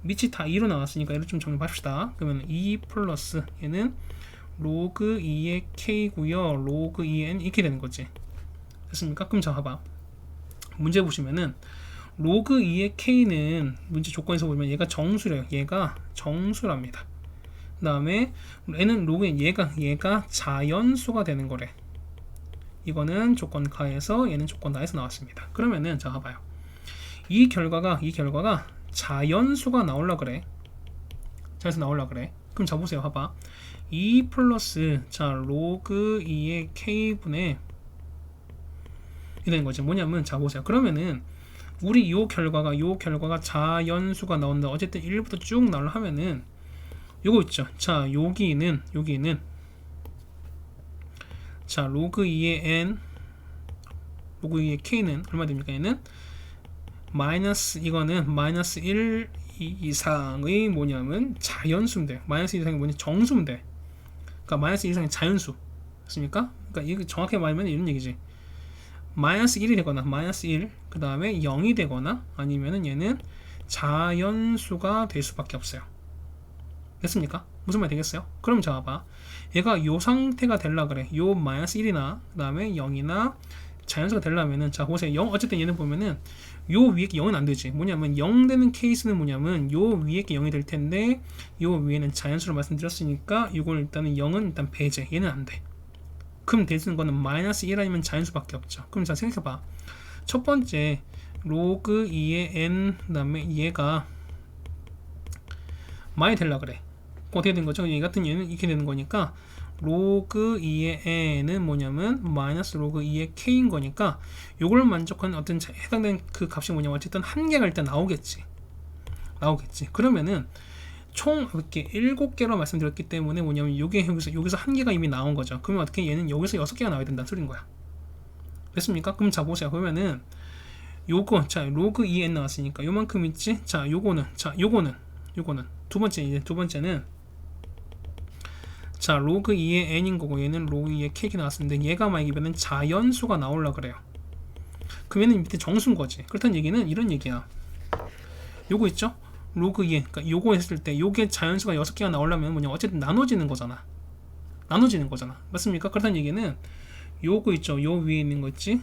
밑이 다 2로 나왔으니까 얘를 좀 정리합시다. 그러면 2 플러스 얘는 로그 2의 k고요. 로그 2의 n 이렇게 되는 거지. 됐습니까? 그럼 자, 봐봐. 문제 보시면은 로그 2의 k는 문제 조건에서 보면 얘가 정수래요. 얘가 정수랍니다. 그 다음에 n은 로그의 얘가 자연수가 되는 거래. 이거는 조건 가에서 얘는 조건 나에서 나왔습니다. 그러면은 자, 봐봐요. 이 결과가 자연수가 나오려 그래. 자연수 나오려 그래. 그럼 자, 보세요. 봐봐. 2 플러스 자 로그 2의 k분의 이 되는 거죠. 뭐냐면 자, 보세요. 그러면은 우리 요 결과가 자연수가 나온다. 어쨌든 1부터 쭉 나오려 하면은 요거 있죠. 자, 여기는 자, 로그 2의 n, 로그 2의 k는 얼마 됩니까? 얘는 이거는 마이너스 1 이상의 뭐냐면 자연수인데, 마이너스 1 이상이 뭐냐? 정수인데, 그러니까 마이너스 1 이상의 자연수. 맞습니까? 그러니까 이게 정확하게 말하면 이런 얘기지. 마이너스 1이 되거나 마이너스 1, 그 다음에 0이 되거나 아니면은 얘는 자연수가 될 수밖에 없어요. 됐습니까? 무슨 말 되겠어요? 그럼 자, 봐봐. 얘가 요 상태가 되려 그래. 요 마이너스 1이나 그 다음에 0이나 자연수가 되려면은 자, 보세요. 0, 어쨌든 얘는 보면은 요 위에 게 0은 안 되지. 뭐냐면 0 되는 케이스는 뭐냐면 요 위에 게 0이 될 텐데 요 위에는 자연수로 말씀드렸으니까 이걸 일단은 0은 일단 배제. 얘는 안 돼. 그럼 되는 거는 마이너스 1 아니면 자연수밖에 없죠. 그럼 자, 생각해봐. 첫 번째 로그 2의 n, 그 다음에 얘가 많이 되려 그래. 어떻게 된 거죠? 얘 같은 얘는 이렇게 되는 거니까 로그 2의 n은 뭐냐면 마이너스 로그 2의 k인 거니까 요걸 만족하는 어떤 해당되는 그 값이 뭐냐면 어쨌든 한 개가 일단 나오겠지. 그러면은 총 이렇게 7개로 말씀드렸기 때문에 뭐냐면 요게 여기서 한 개가 이미 나온 거죠. 그러면 어떻게 얘는 여기서 6개가 나와야 된다는 소린 거야. 됐습니까? 그럼 자 보세요. 그러면은 요거 자 로그 2n 나왔으니까 요만큼 있지. 자 요거는 두 번째는 자 로그 2의 n인 거고 얘는 로그 2의 k가 나왔는데 얘가 만약이면 자연수가 나오려 그래요. 그러면 밑에 정수인 거지. 그렇다는 얘기는 이런 얘기야. 요거 있죠? 로그 2, 그러니까 요거 했을 때 요게 자연수가 6개가 나오려면 뭐냐 어쨌든 나눠지는 거잖아. 맞습니까? 그렇다는 얘기는 요거 있죠? 요 위에 있는 거 있지?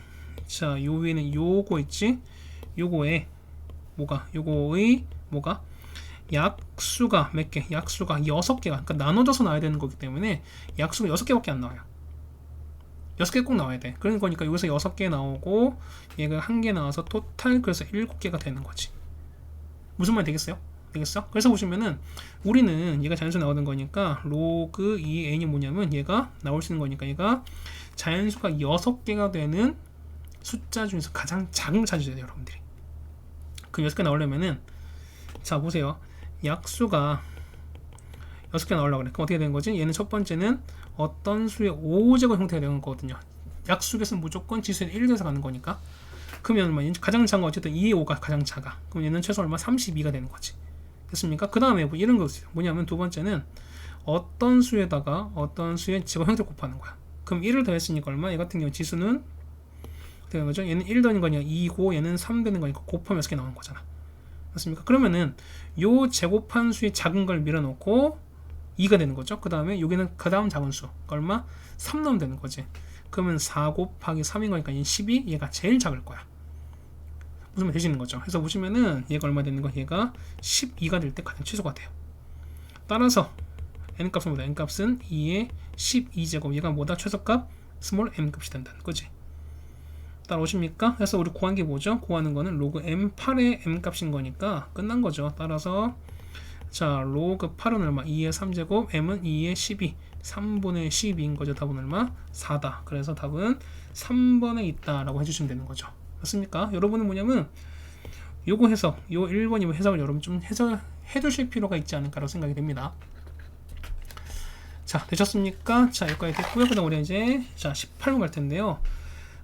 자, 요 위에는 요거 있지? 요거의 약수가 몇 개? 약수가 6개가 그러니까 나눠져서 나와야 되는 거기 때문에 약수가 6개밖에 안 나와요. 6개 꼭 나와야 돼. 그런 거니까 여기서 6개 나오고 얘가 1개 나와서 토탈 그래서 7개가 되는 거지. 무슨 말 되겠어요? 그래서 보시면은 우리는 얘가 자연수 나오는 거니까 로그 2n이 뭐냐면 얘가 나올 수 있는 거니까 얘가 자연수가 6개가 되는 숫자 중에서 가장 작은 걸 찾으셔야 돼요, 여러분들이. 그 6개 나오려면은 자 보세요. 약수가 6개 나오려고 그래. 그럼 어떻게 되는 거지? 얘는 첫 번째는 어떤 수의 5제곱 형태가 되는 거거든요. 약수에서는 무조건 지수의 1에서 가는 거니까. 그러면 얼마? 가장 작은 거 어쨌든 2의 5가 가장 작아. 그럼 얘는 최소 얼마? 32가 되는 거지. 됐습니까? 그 다음에 뭐 이런 거 있어요. 뭐냐면 두 번째는 어떤 수에다가 어떤 수의 제곱 형태를 곱하는 거야. 그럼 1을 더했으니까 얼마? 얘 같은 경우 지수는 되는 거죠. 얘는 1 되는 거니까 2고 얘는 3 되는 거니까 곱하면 6개 나오는 거잖아. 맞습니까? 그러면은 요 제곱한 수의 작은 걸 밀어놓고 2가 되는 거죠. 그 다음에 여기는 그 다음 작은 수 얼마? 3 넣으면 되는 거지. 그러면 4 곱하기 3인 거니까 얘는 12, 얘가 제일 작을 거야. 무슨 말 되시는 거죠. 그래서 보시면은 얘가 얼마 되는 거? 얘가 12가 될 때 가장 최소가 돼요. 따라서 n값은 뭐다? n값은 2의 12제곱 얘가 뭐다? 최소값 스몰 m값이 된다는 거지. 따라오십니까? 그래서 우리 구한 게 뭐죠? 구하는 거는 로그 m8의 m값인 거니까 끝난 거죠. 따라서 자 로그 8은 얼마? 2의 3제곱 m은 2의 12 3분의 12인 거죠. 답은 얼마? 4다. 그래서 답은 3번에 있다 라고 해주시면 되는 거죠. 맞습니까? 여러분은 뭐냐면 요거 해석, 요 1번, 2번 해석을 여러분 좀 해석해 두실 필요가 있지 않을까라고 생각이 됩니다. 자, 되셨습니까? 자, 여기까지 됐고요. 그 다음 우리 이제 자 18번 갈 텐데요.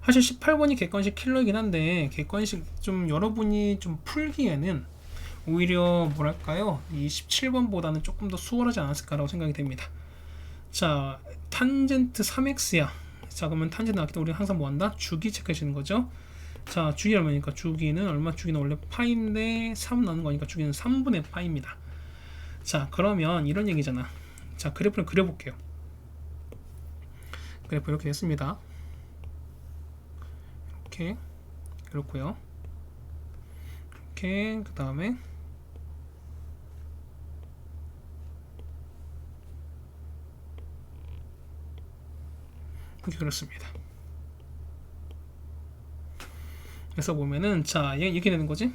사실 18번이 객관식 킬러이긴 한데 객관식 좀 여러분이 좀 풀기에는 오히려 뭐랄까요? 이 17번보다는 조금 더 수월하지 않았을까라고 생각이 됩니다. 자, 탄젠트 3x야. 자, 그러면 탄젠트 나왔기 때문에 우리가 항상 뭐한다? 주기 체크해 주는 거죠. 자, 주기 얼마니까? 주기는 얼마? 주기는 원래 파인데 3 나오는 거니까 주기는 3분의 파입니다. 자, 그러면 이런 얘기잖아. 자, 그래프를 그려볼게요. 그래프 이렇게 됐습니다. 이렇게 그렇고요. 이렇게 그 다음에 이렇게 그렇습니다. 그래서 보면은 자 얘 이렇게 되는 거지.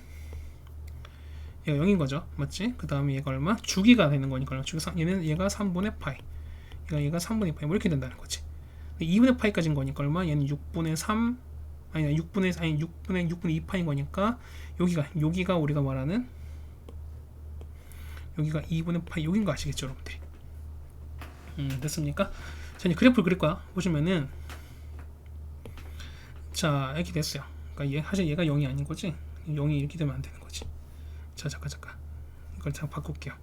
얘가 0인 거죠, 맞지? 그 다음에 얘가 얼마? 주기가 되는 거니까 얘는 얘가 3분의 파이, 얘가 3분의 파이 뭐 이렇게 된다는 거지. 2분의 파이까지인 거니까 얼마? 얘는 6분의 3 아니 6분의 2 파인 거니까 여기가 우리가 말하는 여기가 2분의 파이 여긴 거 아시겠죠, 여러분들이? 됐습니까? 자, 이제 그래프를 그릴 거야. 보시면은 자 이렇게 됐어요. 그러니까 사실 얘가 0이 아닌 거지. 0이 이렇게 되면 안 되는 거지. 자, 잠깐 이걸 잠깐 바꿀게요.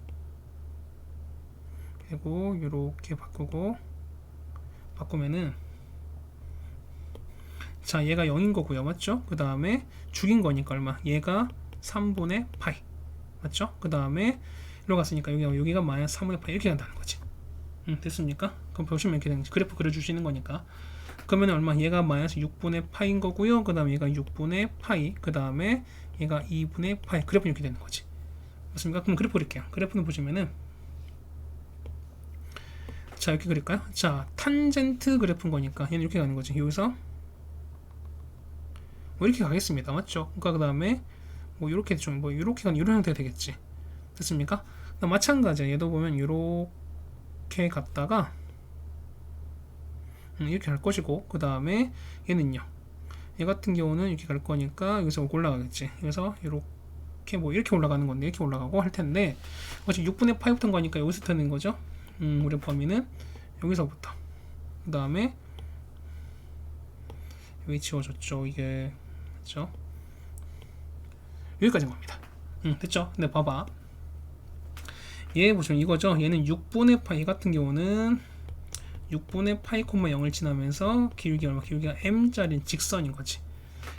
그리고 이렇게 바꾸면은 자 얘가 0인 거고요, 맞죠? 그 다음에 죽인 거니까 얼마? 얘가 3분의 파이, 맞죠? 그 다음에 이리로 갔으니까 여기가 마이너스 3분의 파이 이렇게 간다는 거지. 됐습니까? 그럼 보시면 이렇게 되는 거지. 그래프 그려주시는 거니까. 그러면 얼마? 얘가 마이너스 6분의 파이인 거고요. 그 다음에 얘가 6분의 파이, 그 다음에 얘가 2분의 파이. 그래프는 이렇게 되는 거지. 맞습니까? 그럼 그래프 그릴게요. 그래프는 보시면은 자 이렇게 그릴까요? 자 탄젠트 그래프인 거니까 얘는 이렇게 가는 거지. 여기서 뭐 이렇게 가겠습니다, 맞죠? 그러니까 그 다음에 뭐 이렇게 좀 뭐 이렇게 가는 이런 형태가 되겠지. 됐습니까? 마찬가지야. 얘도 보면 이렇게 갔다가 이렇게 갈 것이고, 그 다음에 얘는요. 얘 같은 경우는 이렇게 갈 거니까 여기서 올라가겠지. 그래서 이렇게 뭐 이렇게 올라가는 건데 이렇게 올라가고 할 텐데, 어차피 6분의 파이부터인 거니까 여기서부터 되는 거죠. 우리 범위는 여기서부터. 그 다음에 여기 지워졌죠. 이게 맞죠? 여기까지인 겁니다. 됐죠? 근데 봐봐. 얘 보시면 이거죠. 얘는 6분의 파이 같은 경우는 6분의 파이 콤마 0을 지나면서 기울기 얼마? 기울기가 m짜리 직선인 거지.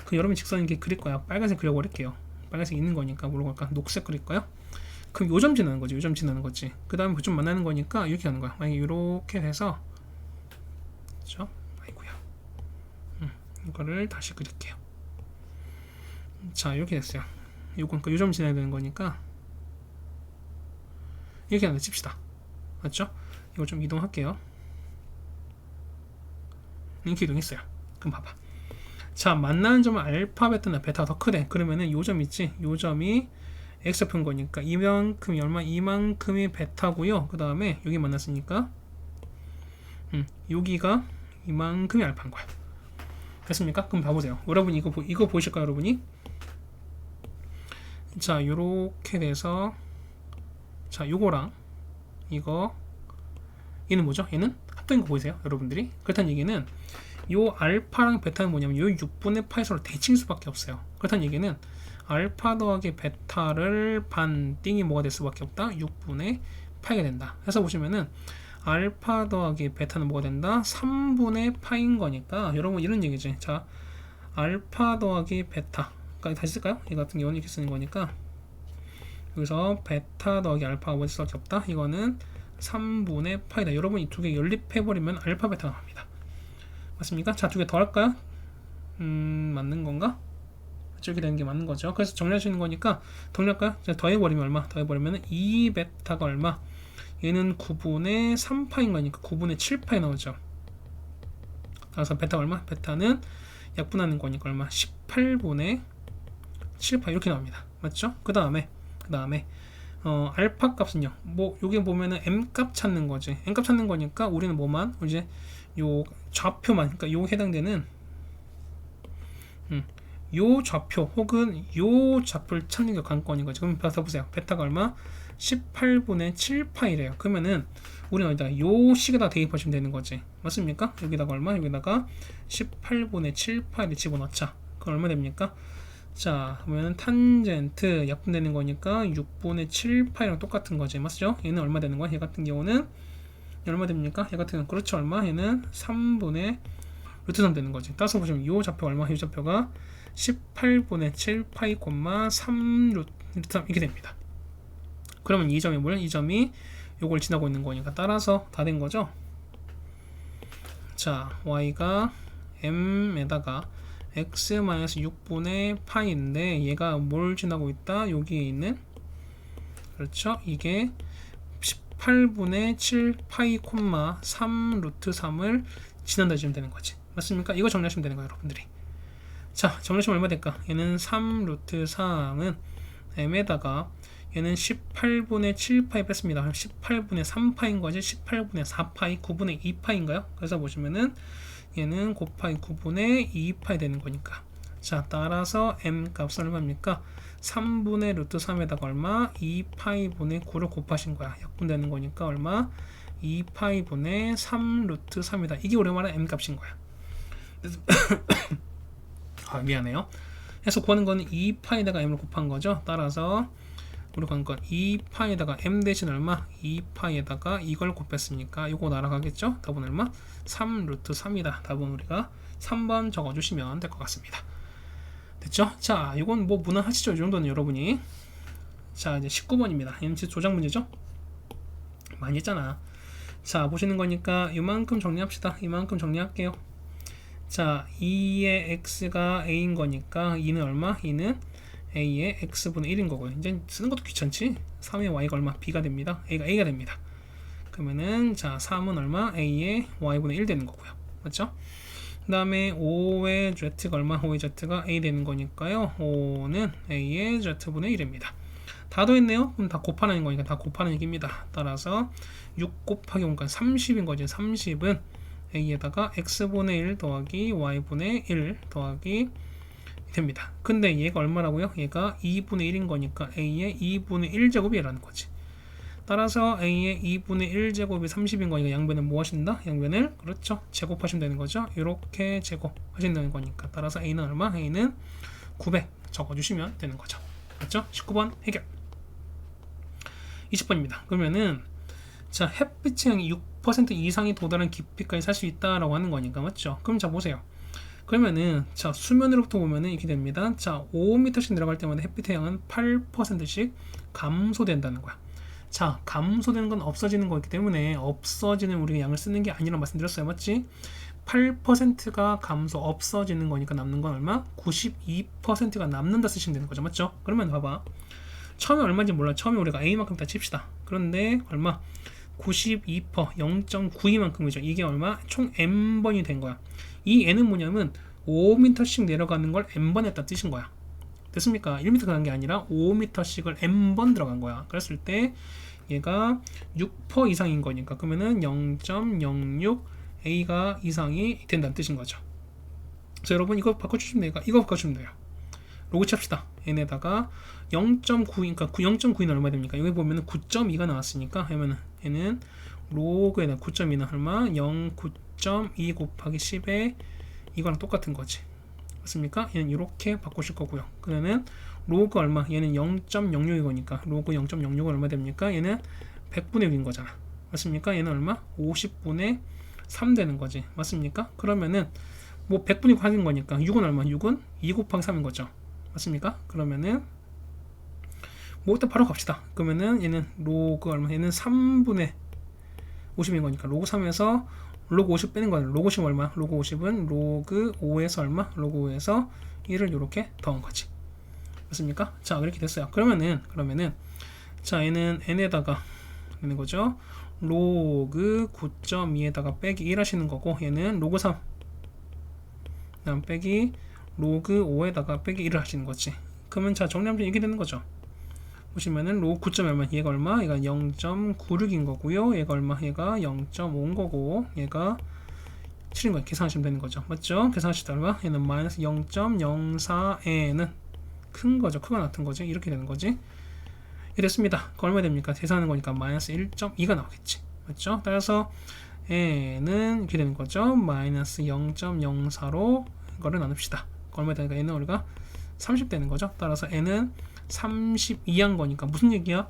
그 여러분 직선인 게 그릴 거야. 빨간색 그려버릴게요. 빨간색 있는 거니까 뭐로 갈까? 녹색 그릴까요? 그럼 요점 지나는 거지. 요점 지나는 거지. 그 다음에 좀 만나는 거니까 이렇게 하는 거야. 만약에 이렇게 해서, 그렇죠? 아이고야. 이거를 다시 그릴게요. 자, 이렇게 됐어요. 요건 그 요점 지나야 되는 거니까 이렇게 하나 칩시다. 맞죠? 이거 좀 이동할게요. 이렇게 이동했어요. 그럼 봐봐. 자, 만나는 점은 알파, 베타나 베타가 더 크대. 그러면은 요 점 있지? 요 점이 x표인 거니까 이만큼이 얼마? 이만큼이 베타고요. 그 다음에 여기 만났으니까 여기가 이만큼이 알파인 거야. 됐습니까? 그럼 봐보세요. 여러분 이거 보이실까요, 여러분이? 자, 요렇게 돼서, 자, 요거랑 이거, 얘는 뭐죠? 얘는 합동인 거 보이세요, 여러분들이? 그렇다는 얘기는 요 알파랑 베타는 뭐냐면 요 6분의 파이 서로 대칭 수밖에 없어요. 그렇다는 얘기는 알파 더하기 베타를 반띵이 뭐가 될 수밖에 없다? 6분의 파이가 된다. 해서 보시면은 알파 더하기 베타는 뭐가 된다? 3분의 파인 거니까 여러분 이런 얘기지. 자, 알파 더하기 베타, 다시 쓸까요? 이 같은 경우는 이렇게 쓰는 거니까 여기서 베타 더하기 알파가 뭐될 수밖에 없다. 이거는 3분의 파이다. 여러분 이 두 개 연립해버리면 알파 베타가 나옵니다. 맞습니까? 자, 두 개 더 할까요? 맞는 건가? 이렇게 되는 게 맞는 거죠. 그래서 정리할 수 있는 거니까 정리할까요? 자, 더해버리면 얼마? 더해버리면 2베타가 얼마? 얘는 9분의 3파인 거니까 9분의 7파이 나오죠. 그래서 베타가 얼마? 베타는 약분하는 거니까 얼마? 18분의 7파 이렇게 나옵니다. 맞죠? 그 다음에 알파 값은요. 뭐 요게 보면은 m 값 찾는 거지. m 값 찾는 거니까 우리는 뭐만? 이제 요 좌표만, 그러니까 요 해당되는 요 좌표 혹은 요 좌표를 찾는 게 관건인 거죠. 그럼 봐서 보세요. 베타가 얼마? 18분의 7파이래요. 그러면은 우리는 어디다 요 식에다 대입하시면 되는 거지. 맞습니까? 여기다가 얼마? 여기다가 18분의 7파이를 집어넣자. 그럼 얼마 됩니까? 자, 그러면 탄젠트 약분되는 거니까 6분의 7파이랑 똑같은 거지. 맞죠? 얘는 얼마 되는 거야? 얘 같은 경우는 얼마 됩니까? 얘 같은 경우는 그렇죠. 얼마? 얘는 3분의 루트 3 되는 거지. 따라서 보시면 요 좌표 얼마? 이 좌표가 18분의 7파이, 3 루트 3 이렇게 됩니다. 그러면 이 점이 뭐냐? 이 점이 요걸 지나고 있는 거니까 따라서 다 된 거죠. 자, y가 m에다가 x-6분의 파이인데 얘가 뭘 지나고 있다? 여기에 있는, 그렇죠? 이게 18분의 7파이, 3 루트 3을 지난다 주면 되는 거지. 맞습니까? 이거 정리하시면 되는 거예요, 여러분들이. 자, 정리하시면 얼마 될까? 얘는 3 루트 3은 m에다가 얘는 18분의 7파이 뺐습니다. 18분의 3파인 거지. 18분의 4파이, 9분의 2파인가요? 그래서 보시면은 얘는 곱하기 9분의 2파이 되는 거니까. 자, 따라서 m 값은 얼마입니까? 3분의 루트 3에다가 얼마? 2파이 분의 9를 곱하신 거야. 약분되는 거니까 얼마? 2파이 분의 3 루트 3이다. 이게 우리 말하는 m 값인 거야. 아, 미안해요. 해서 구하는 거는 2파이에다가 m을 곱한 거죠. 따라서 우리 구한 건 2파이에다가 m 대신 얼마? 2파이에다가 이걸 곱했으니까 이거 날아가겠죠? 답은 얼마? 3 루트 3이다. 답은 우리가 3번 적어주시면 될 것 같습니다. 됐죠? 자, 이건 뭐 무난하시죠? 이 정도는 여러분이. 자, 이제 19번입니다. 얘는 진짜 조작 문제죠? 많이 했잖아. 자, 보시는 거니까 이만큼 정리합시다. 이만큼 정리할게요. 자, 2의 x가 a인 거니까 2는 얼마? 2는 a의 x분의 1인 거고요. 이제 쓰는 것도 귀찮지? 3의 y가 얼마? b가 됩니다. a가 됩니다. 그러면은 자, 3은 얼마? a의 y분의 1 되는 거고요. 맞죠? 그 다음에 5의 z가 얼마? 5의 z가 a 되는 거니까요. 5는 a의 z분의 1입니다. 다 더했네요? 그럼 다 곱하는 거니까 다 곱하는 얘기입니다. 따라서 6 곱하기 5니까 30인 거지. 30은 a에다가 x분의 1 더하기 y분의 1 더하기 됩니다. 근데 얘가 얼마라고요? 얘가 2분의 1인 거니까 a의 2분의 1제곱이라는 거지. 따라서 a의 2분의 1제곱이 30인 거니까 양변을 뭐 하신다? 양변을 그렇죠. 제곱하시면 되는 거죠. 이렇게 제곱하신다는 거니까 따라서 a는 얼마? a는 900 적어주시면 되는 거죠. 맞죠? 19번 해결. 20번입니다. 그러면은 자 햇빛의 양이 6% 이상이 도달한 깊이까지 살 수 있다라고 하는 거니까 맞죠? 그럼 자 보세요. 그러면은 자 수면으로부터 보면은 이렇게 됩니다. 자 5m씩 내려갈 때마다 햇빛의 양은 8%씩 감소된다는 거야. 자 감소되는 건 없어지는 거기 때문에 없어지는 우리가 양을 쓰는 게 아니라 말씀드렸어요. 맞지? 8%가 감소 없어지는 거니까 남는 건 얼마? 92%가 남는다 쓰시면 되는 거죠. 맞죠? 그러면 봐봐. 처음에 얼마인지 몰라. 처음에 우리가 A만큼 다 칩시다. 그런데 얼마? 92% 0.92만큼이죠. 이게 얼마? 총 N번이 된 거야. 이 N은 뭐냐면 5m씩 내려가는 걸 N번 했다 뜻인 거야. 됐습니까? 1m 가는 게 아니라 5m씩을 N번 들어간 거야. 그랬을 때 얘가 6% 이상인 거니까 그러면은 0.06 A가 이상이 된다는 뜻인 거죠. 그래서 여러분 이거 바꿔주시면 돼요. 이거 바꿔주시면 돼요. 로그 칩시다. n에다가 0.9, 그러니까 0.9는 얼마 됩니까? 여기 보면은 9.2가 나왔으니까 하면은 얘는 로그에다 9.2는 얼마? 9.2 곱하기 10에 이거랑 똑같은 거지. 맞습니까? 얘는 이렇게 바꾸실 거고요. 그러면 로그 얼마? 얘는 0.06이거니까 로그 0.06은 얼마 됩니까? 얘는 100분의 6인 거잖아. 맞습니까? 얘는 얼마? 50분의 3 되는 거지. 맞습니까? 그러면은 뭐 100분의 6 하는 거니까 6은 얼마? 6은 2 곱하기 3인 거죠. 맞습니까? 그러면은 뭐 일단 바로 갑시다. 그러면은 얘는 로그 얼마? 얘는 3분의 50인 거니까 로그 3에서 로그 50 빼는 거는 로그 50 얼마? 로그 50은 로그 5에서 얼마? 로그 5에서 1을 이렇게 더한 거지. 맞습니까? 자, 이렇게 됐어요. 그러면은 자, 얘는 n에다가 되는 거죠. 로그 9.2에다가 빼기 1 하시는 거고 얘는 로그 3 그다음 빼기 로그 5에다가 빼기 1을 하시는 거지. 그러면 자 정리하면 이렇게 되는 거죠. 보시면은 로그 9.2 얼마? 얘가 얼마? 얘가 0.96인 거고요. 얘가 얼마? 얘가 0.5인 거고 얘가 7인 거예요. 계산하시면 되는 거죠. 맞죠? 계산하시다 얼마? 얘는 마이너스 0.04에는 큰 거죠. 크거나 같은 거지. 이렇게 되는 거지. 이렇게 됐습니다. 그거 얼마 됩니까? 계산하는 거니까 마이너스 1.2가 나오겠지. 맞죠? 따라서 n은 이렇게 되는 거죠. 마이너스 0.04로 이거를 나눕시다. 얼마 되니까 n은 우리가 30 되는 거죠. 따라서 n은 32한 거니까 무슨 얘기야?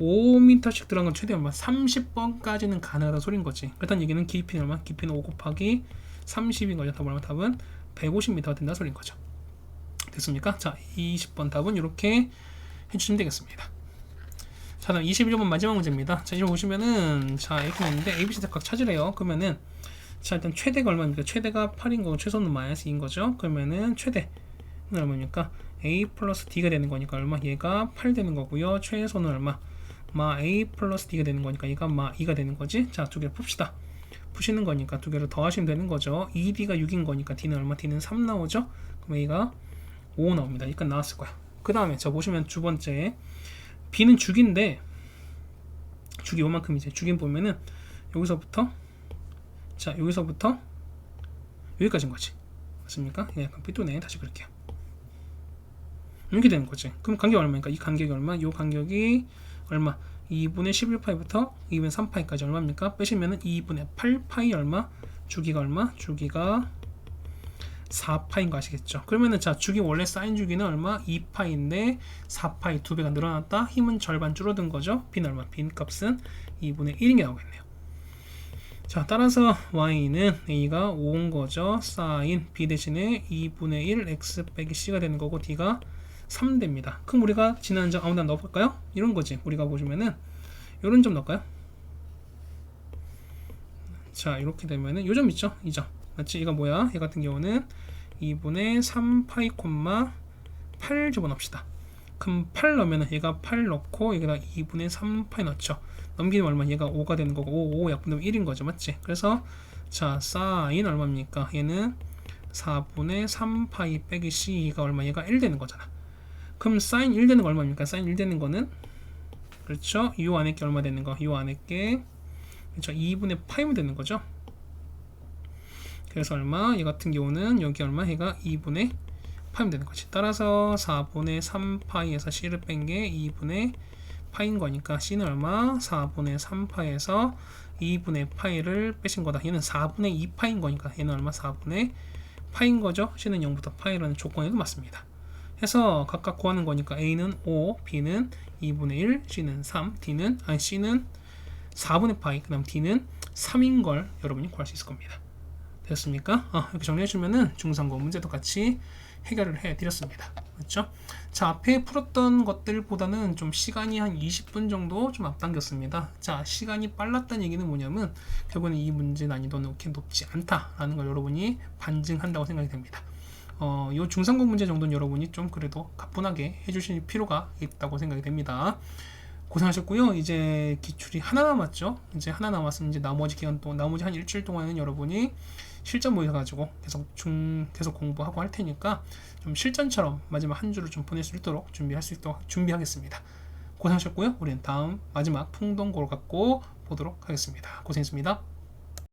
5m씩 들어간 건 최대 얼마? 30번까지는 가능하다는 소린 거지. 그렇다는 얘기는 깊이는 얼마? 깊이는 5 곱하기 30인 거죠. 답은 얼마? 답은 150m가 된다는 소린 거죠. 됐습니까? 자, 20번 답은 이렇게 해주시면 되겠습니다. 자, 다음 21번 마지막 문제입니다. 자, 이거 보시면은 자 이렇게 있는데 ABC 각 찾으래요. 그러면은 자 일단 최대가 얼마입니까? 최대가 8인 거고 최소는 마이너스 2인 거죠. 그러면은 최대는 얼마입니까? A 플러스 D가 되는 거니까 얼마? 얘가 8 되는 거고요. 최소는 얼마? 마 A 플러스 D가 되는 거니까 얘가 마 2가 되는 거지. 자, 두 개를 풉시다. 푸시는 거니까 두 개를 더하시면 되는 거죠. 2D가 6인 거니까 D는 얼마? D는 3 나오죠. 그럼 A가 5 나옵니다. 여기까지 나왔을 거야. 그 다음에 자 보시면 두 번째 B는 죽인데 죽이 요만큼이지. 죽인 보면은 여기서부터 자 여기서부터 여기까지인 거지. 맞습니까? 예, 약간 삐뚤네. 다시 그럴게요. 이렇게 되는 거지. 그럼 간격이 얼마입니까? 이 간격이 얼마? 이 간격이 얼마? 2분의 11파이부터 2분의 3파이까지 얼마입니까? 빼시면은 2분의 8파이 얼마? 주기가 얼마? 주기가 4파인 거 아시겠죠? 그러면은 자 주기 원래 사인 주기는 얼마? 2파인데 4파이 2배가 늘어났다. 힘은 절반 줄어든 거죠. B는 얼마? B 값은 2분의 1인 게 나오겠네요. 자 따라서 Y는 A가 5인 거죠. 사인 B 대신에 2분의 1 X 빼기 C가 되는 거고 D가 3 됩니다. 그럼 우리가 지난 점 아무나 넣어볼까요? 이런 거지. 우리가 보시면은 이런 점 넣을까요? 자 이렇게 되면은 요 점 있죠? 이 점 맞지? 이거 뭐야? 얘 같은 경우는 2분의 3파이 콤마 8 집어넣읍시다. 그럼 8 넣으면 얘가 8 넣고 여기다 2분의 3파이 넣죠. 넘기면 얼마? 얘가 5가 되는 거고 5 약분되면 1인 거죠. 맞지? 그래서 자 사인 얼마입니까? 얘는 4분의 3파이 빼기 C가 얼마? 얘가 1 되는 거잖아. 그럼 사인 1 되는 거 얼마입니까? 사인 1 되는 거는 그렇죠? 이 안에 게 얼마 되는 거? 이 안에 게 그렇죠? 2분의 파이면 되는 거죠. 그래서 얼마? 얘 같은 경우는 여기 얼마? 얘가 2분의 파이면 되는 거지. 따라서 4분의 3파이에서 C를 뺀 게 2분의 파인 거니까 C는 얼마? 4분의 3파에서 2분의 파이를 빼신 거다. 얘는 4분의 2파인 거니까 얘는 얼마? 4분의 파인 거죠. C는 0부터 파이라는 조건에도 맞습니다. 해서 각각 구하는 거니까 A는 5, B는 2분의 1, C는 3, C는 4분의 파이, 그 다음 D는 3인 걸 여러분이 구할 수 있을 겁니다. 됐습니까? 이렇게 정리해주면은 중상고 문제도 같이 해결을 해드렸습니다. 그렇죠? 자, 앞에 풀었던 것들보다는 좀 시간이 한 20분 정도 좀 앞당겼습니다. 자, 시간이 빨랐다는 얘기는 뭐냐면 결국에는 이 문제 난이도는 그렇게 높지 않다라는 걸 여러분이 반증한다고 생각이 됩니다. 요 중상고 문제 정도는 여러분이 좀 그래도 가뿐하게 해주실 필요가 있다고 생각이 됩니다. 고생하셨고요. 이제 기출이 하나 남았죠. 이제 하나 남았으면 이제 나머지 기간 동안, 나머지 한 일주일 동안은 여러분이 실전 모여가지고 계속 공부하고 할 테니까 좀 실전처럼 마지막 한 주를 좀 보낼 수 있도록 준비할 수 있도록 준비하겠습니다. 고생하셨고요. 우리는 다음 마지막 풍동고를 갖고 보도록 하겠습니다. 고생했습니다.